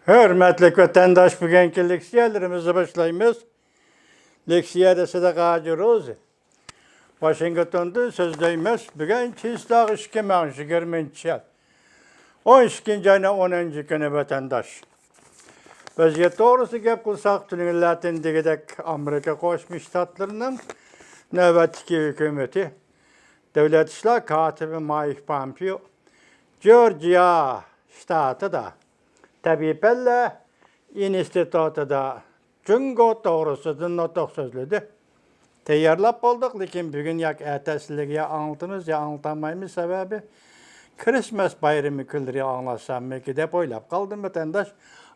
Hürmetli vatandaş, bugünkü leksiyalarımızı başlayımız. Leksiyada sadaka rozu. Washington'da sözleyimiz. Bugün çizdak işki mağışı girmençel. 12. ayına 10. günü vatandaş. Vaziyet doğrusu gep kılsak tülün Latin'deki Amerika Koşmuş Ştatlarının nöbetki hükümeti. Devlet İşler Katibi Mike Pompeo, Georgia ştatı da Tabipelle İnstitutu da Cungo doğrusudur notok sözlüdü. Teyarlap olduk, lakin bugün yak ertesilik ya anlatımız ya anlatamayımız sebebi Christmas bayramı külleri anlatsam mı ki de oylap kaldım vatandaş.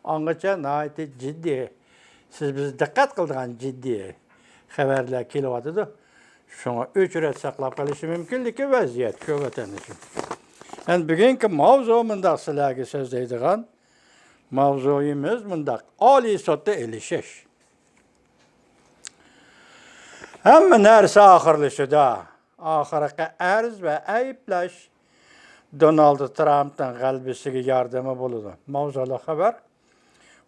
Anlıca naiti ciddi, siz bizi dikkat kıldığın ciddi haberler kilovatıdır. Şuna ücret saklap kalışı mümkün ki vaziyet şu vatandaşım. Yani bugünkü mavzumunda silahı sözleydiğin mavzuyumuz mındak Ali sotta elişiş. Hemen nerse ahırlışı da ahırıqa erz ve ayıplaş Donald Trump'tan kalbisine yardımı buludu. Mavzulu haber.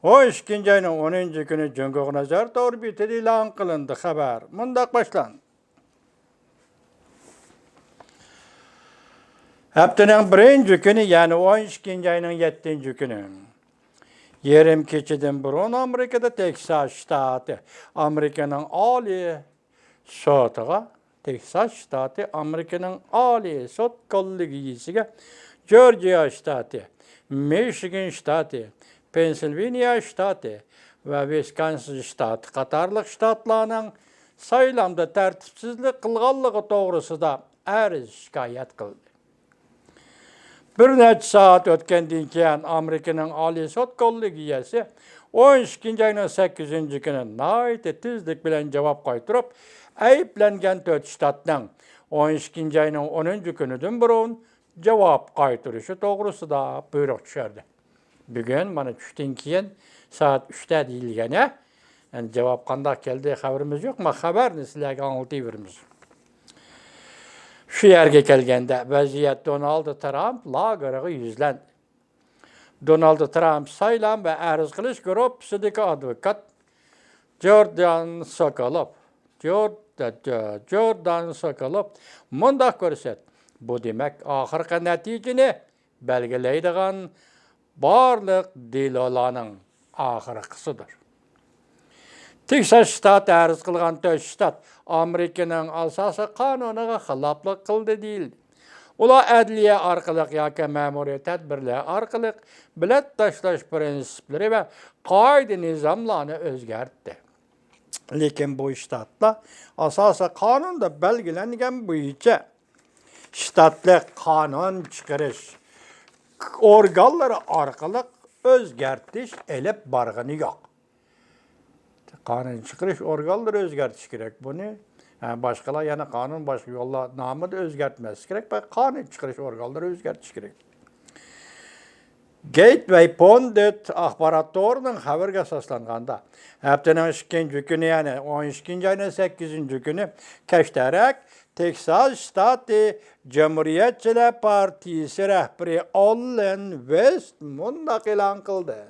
O 2. ayının 10. günü Cumhurbaşkanı Nazar doğru bir ilan kılındı haber. Mındak başlan. Haftanın 1. günü yani 12. ayının 7. günü. Yerim keçidin burun Amerika'da Texas ştatı. Amerika'nın Ali sotuğa, Texas ştatı, Amerika'nın Ali sot kollegiyisiga, Georgia ştatı, Michigan ştatı, Pennsylvania ştatı ve Wisconsin ştatı qatarlıq ştatlarının saylamda tertipsizlik kılğanlığı doğrusu da ariz şikayet kıldı. Bir neçə saat ötkəndən keyin Amerikanın Ali Sot kollegiyası 12. ayının 8. günü naiti tezlik bilen cevap qaytırıp, ayıplangan 4 ştatdan 12. ayının 10. günüdün burun cevap qaytırışı doğrusu da buyruq düşerdi. Bugün bana düştün keyin saat 3'te deyilgene, yani cevap qandaq geldi haberimiz yok ama haberini sizlerge anlatıverimiz. Şu yerge kelgende vaziyet Donald Trump lağırığı yüzlendi. Donald Trump saylan ve arz kılış grup sidiki advokat Jordan Sokolov mundaq görset. Bu demek ahırkı neticini belgeleydiğin barlık dilolanın ahırkısıdır. Texas ştatı arz kılgan 4 ştat Amerika'nın asası kanunaga xilaplık kıldı değildi. Ula adliye arkalık yaka memuriyet tedbirleri arkalık bilet taşlaş prensipleri ve kaide nizamlarını özgertti. Lekin bu ştatla asası kanunda belgelengen boyunca ştatlık kanun çıkarış organları arkalık özgertiş elip bargını yok. Kanun çıkarış organları özgertiş gerek bunu. Yani başkalar yani kanun başka yolla namı da özgertmez gerek. Kanun çıkarış organları özgertiş gerek. Gateway Pundit ahbaratlarının haberge asaslanganda haftanın 2. günü yani 12. ayının 8. günü keşterek Texas Ştatı Cumhuriyetçiler Partisi rehberi Allen West mundaq ilan kıldı.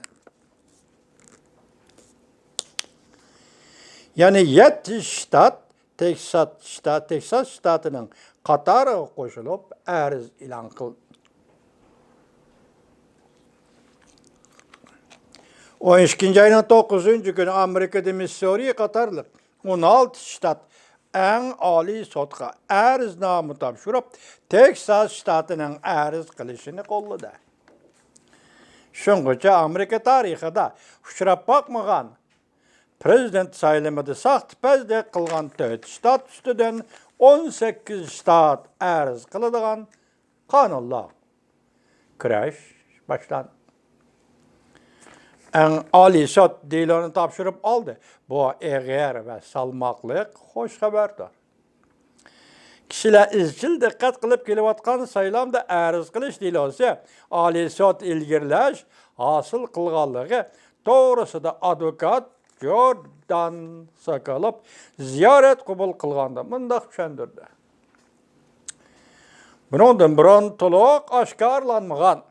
Yani 7 ştat Texas ştatının Katar'a koşulup arz ilan kıldı. 12. ayının 9. günü Amerika'da Missouri Katarlık 16 ştat en ali sotka arz namı tapşırıp Texas ştatının arz kılışını kolladı. Şunca Amerika tarihinde uçurap bakmagan Prezident sayılmadı saht bezde kılgan 4 ştat üstüden 18 ştat arz kılıdığan kanunlar. Kreş başlandı. En Ali Sot dilini tapşırıp aldı. Bu eğer ve salmaklık hoş haberdir. Kişiler izcil dikkat kılıp kelivatkan sayılamda arz kılış dilosu Ali Sot ilgirleş hasıl kılganlığı doğrusu da avukat Jordan Sokolov ziyaret kubul kılganda mındaq düşendirdi. Bundan burun tuluq aşkarlanmağan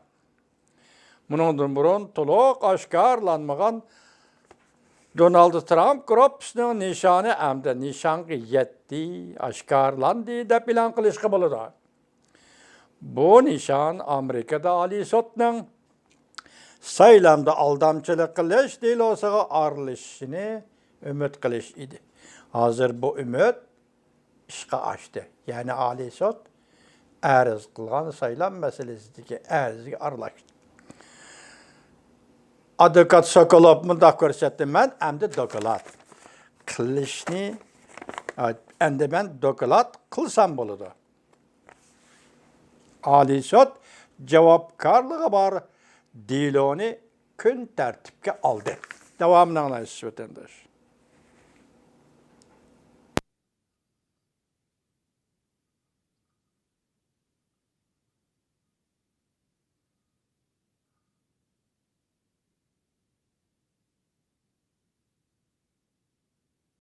Bunundan burun tuluq aşkarlanmagan Donald Trump grupsының nişanı әмді nişanғы yetti, aşkarlandı dep bilan qilishqa bo'ladi. Bu nişan Amerikada Ali Sotning saylamda aldamchilik qilish delosiga arilishini umid qilish edi. Hozir bu umid ishqa oshdi. Ya'ni Ali Sot arz qilgan saylam masalasidagi arzga aralashdi. Advokat Sokolov mundaq ko'rsatdi. Men endi doklad qilishni endi men doklad qilsam bo'ladi. Ali Sot javobgarligi bor deloni kun tartibga oldi. Davomini anglaysiz vatandosh.